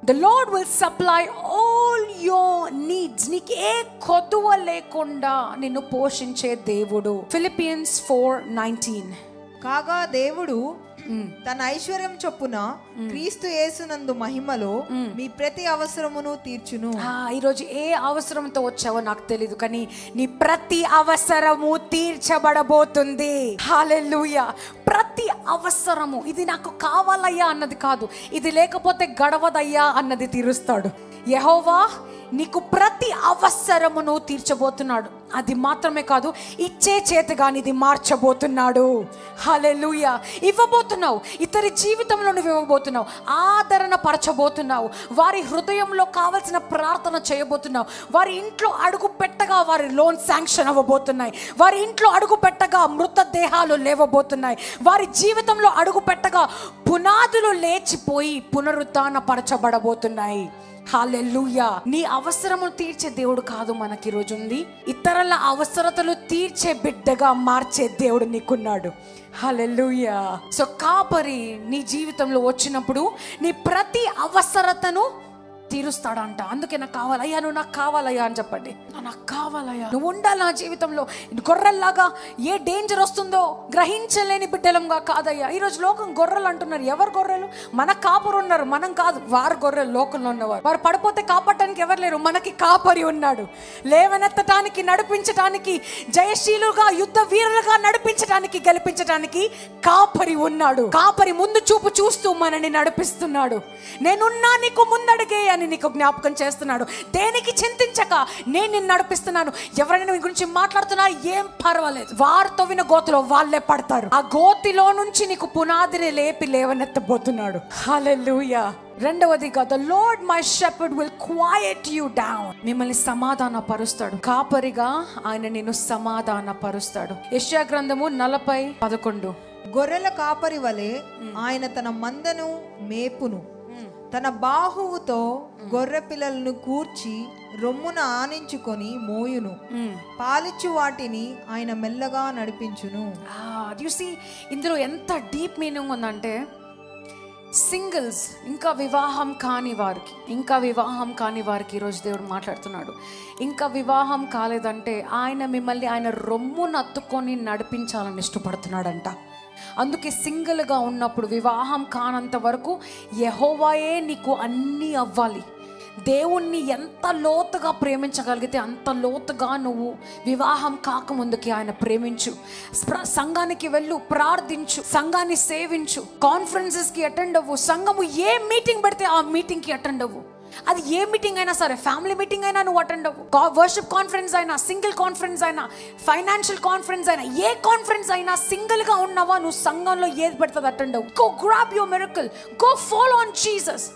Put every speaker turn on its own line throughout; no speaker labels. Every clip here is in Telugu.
The Lord will supply all your needs. నీకు ఏ కొదువ లేకుండా నిన్ను పోషించే దేవుడు. Philippians 4:19.
కాగా దేవుడు తన ఐశ్వర్యం చొప్పున క్రీస్తు యేసునందు మహిమలో మీ ప్రతి అవసరమును తీర్చును.
ఈరోజు ఏ అవసరంతో వచ్చావో నాకు తెలీదు, కానీ నీ ప్రతి అవసరము తీర్చబడబోతుంది. హల్లెలూయా. ప్రతి అవసరము, ఇది నాకు కావాలయ్యా అన్నది కాదు, ఇది లేకపోతే గడవదయ్యా అన్నది తీరుస్తాడు. యెహోవా నీకు ప్రతి అవసరమును తీర్చబోతున్నాడు. అది మాత్రమే కాదు, ఇచ్చే చేతగా ఇది మార్చబోతున్నాడు. హల్లెలూయా. ఇవ్వబోతున్నావు, ఇతరి జీవితంలో నువ్వు ఇవ్వబోతున్నావు, ఆదరణ పరచబోతున్నావు, వారి హృదయంలో కావలసిన ప్రార్థన చేయబోతున్నావు. వారి ఇంట్లో అడుగు పెట్టగా వారి లోన్ శాంక్షన్ అవ్వబోతున్నాయి. వారి ఇంట్లో అడుగు పెట్టగా మృతదేహాలు లేవబోతున్నాయి. వారి జీవితంలో అడుగు పెట్టగా పునాదులు లేచిపోయి పునరుత్థాన పరచబడబోతున్నాయి. హల్లెలూయా. నీ అవసరమును తీర్చే దేవుడు కాదు మనకి ఈరోజు ఉంది, ఇతరుల అవసరతలు తీర్చే బిడ్డగా మార్చే దేవుడు నీకున్నాడు. హల్లెలూయా. సో కాపరి నీ జీవితంలో వచ్చినప్పుడు నీ ప్రతి అవసరతను తీరుస్తాడంట. అందుకే నాకు కావాలయ్యా, నువ్వు నాకు కావాలయ్యా అని చెప్పండి. నాకు కావాలయ్యా, నువ్వు ఉండాలి నా జీవితంలో. గొర్రెల్లాగా ఏ డేంజర్ వస్తుందో గ్రహించలేని బిడ్డలంగా కాదయ్యా. ఈరోజు లోకం గొర్రెలు అంటున్నారు. ఎవరు గొర్రెలు? మన కాపరు ఉన్నారు, మనం కాదు. వారు గొర్రెలు, లోకంలో ఉన్నవారు. వారు పడిపోతే కాపాడటానికి ఎవరు లేరు, మనకి కాపరి ఉన్నాడు. లేవనెత్తటానికి, నడిపించటానికి, జయశీలుగా యుద్ధ వీరులుగా నడిపించటానికి, గెలిపించటానికి కాపరి ఉన్నాడు. కాపరి ముందు చూపు చూస్తూ మనని నడిపిస్తున్నాడు. నేనున్నా నీకు ముందడిగే అని నీకు జ్ఞాపకం చేస్తున్నాడు. దేనికి చింతించక నేను నిన్ను నడిపిస్తున్నాను. ఎవరైనా నీ గురించి మాట్లాడుతున్నా ఏం పర్వాలేదు, వారితో విన గోతిలో వాళ్ళే పడతారు. ఆ గోతిలో నుంచి నీకు పునాదిని లేపి లేవనెత్తబోతున్నాడు. హల్లెలూయా. రెండవదిగా, the Lord my shepherd will quiet you down. మిమ్మల్ని సమాధాన పరుస్తాడు. కాపరిగా ఆయన నిన్ను సమాధాన పరుస్తాడు. యెషయా గ్రంథము 40:11.
గొర్రెల కాపరి వలె ఆయన తన మందను మేపును, తన బాహువుతో గొర్రె పిల్లలను కూర్చి రొమ్మున ఆనించుకొని మోయును, పాలిచ్చు వాటిని ఆయన మెల్లగా నడిపించును.
ఇందులో ఎంత డీప్ మీనింగ్ ఉందంటే, సింగిల్స్, ఇంకా వివాహం కాని వారికి ఈరోజు దేవుడు మాట్లాడుతున్నాడు. ఇంకా వివాహం కాలేదంటే ఆయన మిమ్మల్ని ఆయన రొమ్మును అత్తుకొని నడిపించాలని ఇష్టపడుతున్నాడంట. అందుకే సింగిల్గా ఉన్నప్పుడు, వివాహం కానంత వరకు యెహోవాయే నీకు అన్నీ అవ్వాలి. దేవుణ్ణి ఎంత లోతుగా ప్రేమించగలిగితే అంత లోతుగా నువ్వు వివాహం కాకముందుకి ఆయన ప్రేమించు. సంఘానికి వెళ్ళు, ప్రార్థించు, సంఘాన్ని సేవించు, కాన్ఫరెన్సెస్కి అటెండ్ అవ్వు. సంఘము ఏ మీటింగ్ పెడితే ఆ మీటింగ్కి అటెండ్ అవ్వు. అది ఏ మీటింగ్ అయినా సరే, ఫ్యామిలీ మీటింగ్ అయినా నువ్వు అటెండ్ అవ్వు. వర్షిప్ కాన్ఫరెన్స్ అయినా, సింగిల్ కాన్ఫరెన్స్ అయినా, ఫైనాన్షియల్ కాన్ఫరెన్స్ అయినా, ఏ కాన్ఫరెన్స్ అయినా సింగిల్గా ఉన్నావా, నువ్వు సంఘంలో ఏది పెడుతుంది అటెండ్ అవ్వు. Go grab your miracle, go follow on Jesus.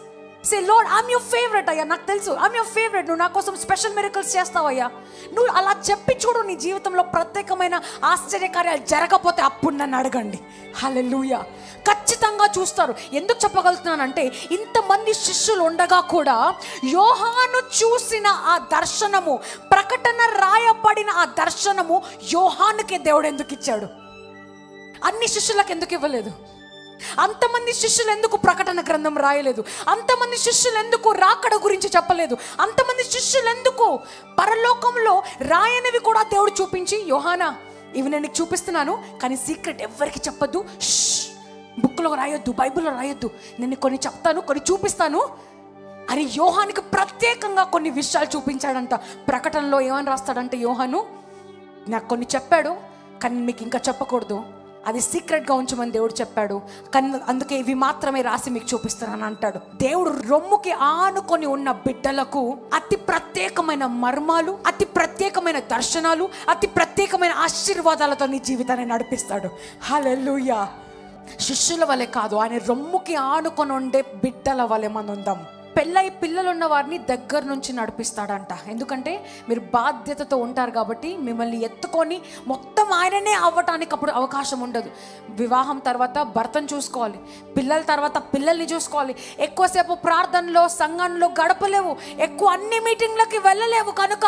Say lord I'm your favourite అయ్యా, నాకు తెలుసు ఐఎమ్ యువర్ ఫేవరెట్, నువ్వు నా కోసం స్పెషల్ మిరకల్స్ చేస్తావయ్యా. నువ్వు అలా చెప్పి చూడు, నీ జీవితంలో ప్రత్యేకమైన ఆశ్చర్యకార్యాలు జరగకపోతే అప్పుడు నన్ను అడగండి. హల్లెలూయా. ఖచ్చితంగా చూస్తారు. ఎందుకు చెప్పగలుగుతున్నానంటే, ఇంతమంది శిష్యులు ఉండగా కూడా యోహాను చూసిన ఆ దర్శనము, ప్రకటన రాయబడిన ఆ దర్శనము యోహానుకే దేవుడు ఎందుకు ఇచ్చాడు? అన్ని శిష్యులకు ఎందుకు ఇవ్వలేదు? అంతమంది శిష్యులు ఎందుకు ప్రకటన గ్రంథం రాయలేదు? అంతమంది శిష్యులు ఎందుకు రాకడ గురించి చెప్పలేదు? అంతమంది శిష్యులు ఎందుకు పరలోకంలో రాయనివి కూడా దేవుడు చూపించి, యోహానా ఇవి నేను నీకు చూపిస్తున్నాను, కానీ సీక్రెట్ ఎవరికి చెప్పొద్దు, బుక్లో రాయొద్దు, బైబిల్లో రాయొద్దు, నేను కొన్ని చెప్తాను, కొన్ని చూపిస్తాను అని యోహానికి ప్రత్యేకంగా కొన్ని విషయాలు చూపించాడంట. ప్రకటనలో ఏమని రాస్తాడంటే, యోహాను నాకు కొన్ని చెప్పాడు, కానీ మీకు ఇంకా చెప్పకూడదు, అది సీక్రెట్గా ఉంచమని దేవుడు చెప్పాడు, కానీ అందుకే ఇవి మాత్రమే రాసి మీకు చూపిస్తానని అంటాడు. దేవుడు రొమ్ముకి ఆనుకొని ఉన్న బిడ్డలకు అతి ప్రత్యేకమైన మర్మాలు, అతి ప్రత్యేకమైన దర్శనాలు, అతి ప్రత్యేకమైన ఆశీర్వాదాలతో నీ జీవితాన్ని నడిపిస్తాడు. హల్లెలూయా. శిష్యుల వలె కాదు, ఆయన రొమ్ముకి ఆనుకొని ఉండే బిడ్డల వలె మనం ఉందాం. పెళ్ళై పిల్లలున్న వారిని దగ్గర నుంచి నడిపిస్తాడంట. ఎందుకంటే మీరు బాధ్యతతో ఉంటారు కాబట్టి మిమ్మల్ని ఎత్తుకొని మొత్తం ఆయననే అవ్వటానికి అప్పుడు అవకాశం ఉండదు. వివాహం తర్వాత భర్తను చూసుకోవాలి, పిల్లల తర్వాత పిల్లల్ని చూసుకోవాలి, ఎక్కువసేపు ప్రార్థనలో సంఘంలో గడపలేవు, ఎక్కువ అన్ని మీటింగ్లకి వెళ్ళలేవు. కనుక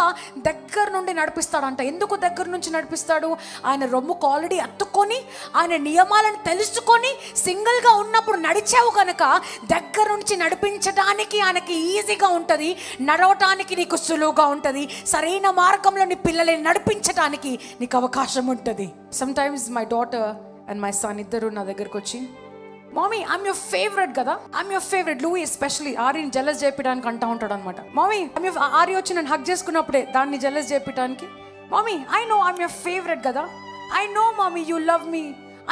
దగ్గర నుండి నడిపిస్తాడంట. ఎందుకు దగ్గర నుంచి నడిపిస్తాడు? ఆయన రొమ్ముకు ఆల్రెడీ ఎత్తుకొని ఆయన నియమాలను తెలుసుకొని సింగిల్గా ఉన్నప్పుడు నడిచావు కనుక దగ్గర నుంచి నడిపించడానికి ఆయనకి ఈజీగా ఉంటుంది, నడవటానికి నీకు సులువుగా ఉంటుంది, సరైన మార్గంలో నీ పిల్లల్ని నడిపించడానికి నీకు అవకాశం ఉంటుంది. Sometimes my daughter and my son ఇద్దరు నా దగ్గరకు వచ్చి, మమ్మీ ఐఎమ్ యువర్ ఫేవరెట్ కదా, I'm your favourite. Louis especially ఆర్యని జెలస్ చేయడానికి అంటూ ఉంటాడు అనమాట. మమ్మీ ఆర్య వచ్చి నన్ను హగ్ చేసుకున్నప్పుడే దాన్ని జెలస్ చేయడానికి, mummy I know I'm your favourite కదా, I know mummy you love me,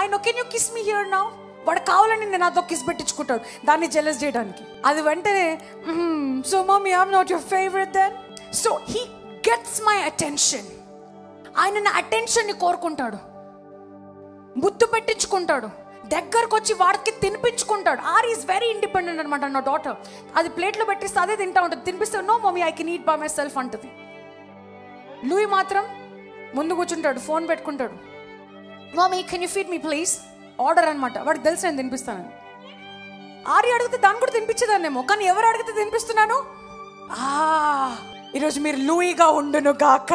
I know can you kiss me here now. వాడు కావాలని నేను నాతో కిస్ పెట్టించుకుంటాడు దాన్ని జెలస్ చేయడానికి. అది వెంటనే so mummy I'm not your favourite then. So he gets my attention. ఆయన నా అటెన్షన్ని కోరుకుంటాడు, ముద్దు పెట్టించుకుంటాడు, దగ్గరకు వచ్చి వాడికి తినిపించుకుంటాడు. ఆర్ ఈజ్ వెరీ ఇండిపెండెంట్ అనమాట నా డాటర్. అది ప్లేట్లో పెట్టిస్తే అదే తింటా ఉంటుంది, తినిపిస్తే no mummy I can eat by myself అంటుంది. లూయి మాత్రం ముందు కూర్చుంటాడు, ఫోన్ పెట్టుకుంటాడు, mummy can you feed me please, order అనమాట. వాడికి తెలుసు నేను తినిపిస్తానని. ఆర్య అడిగితే దాన్ని కూడా తినిపించేదాన్నేమో, కానీ ఎవరు అడిగితే తినిపిస్తున్నాను. ఈరోజు మీరు లూయిగా ఉండును గాక.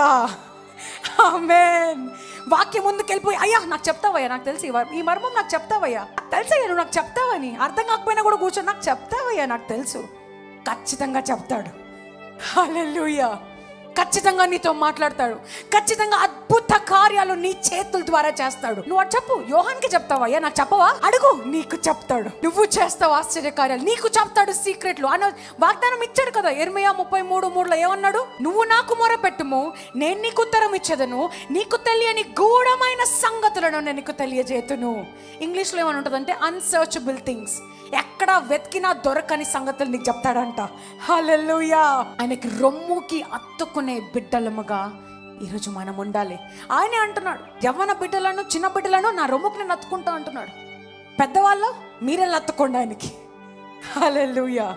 ఆమేన్. వాక్యం ముందుకు వెళ్ళిపోయి, అయ్యా నాకు చెప్తావయ్యా, నాకు తెలిసి ఈ మర్మం నాకు చెప్తావయ్యా, తెలుసయ్యా నువ్వు నాకు చెప్తావని. అర్థం కాకపోయినా కూడా కూర్చొని నాకు చెప్తావయ్యా, నాకు తెలుసు. ఖచ్చితంగా చెప్తాడు. హల్లెలూయా. ఖచ్చితంగా నీతో మాట్లాడతాడు, ఖచ్చితంగా అద్భుత కార్యాలు నీ చేతుల ద్వారా చేస్తాడు. నువ్వు అది చెప్పు, యోహాన్కి చెప్తావయ్యా నాకు చెప్పవా, అడుగు, నీకు చెప్తాడు. నువ్వు చేస్తావు ఆశ్చర్య కార్యాలు, నీకు చెప్తాడు సీక్రెట్లు అని వాగ్దానం ఇచ్చాడు కదా. యెర్మీయా 33:3 ఏమన్నాడు, నువ్వు నాకు మొరపెట్టుము నేను నీకు ఉత్తరం ఇచ్చేదను, నీకు తెలియని గూఢమైన సంగతులను నేను నీకు తెలియజేతును. ఇంగ్లీష్లో ఏమని ఉంటుందంటే అన్సర్చబుల్ థింగ్స్, ఎక్కడ వెతికినా దొరకని సంగతులు నీకు చెప్తాడంట. హల్లెలూయా. ఆయనకి రొమ్ముకి అత్తుకునే బిడ్డలముగా ఈరోజు మనం ఉండాలి. ఆయనే అంటున్నాడు, యవ్వన బిడ్డలను చిన్న బిడ్డలను నా రొమ్ముకి నేను అత్తుకుంటా అంటున్నాడు. పెద్దవాళ్ళు మీరెళ్ళి అత్తుకోండి ఆయనకి. హల్లెలూయా.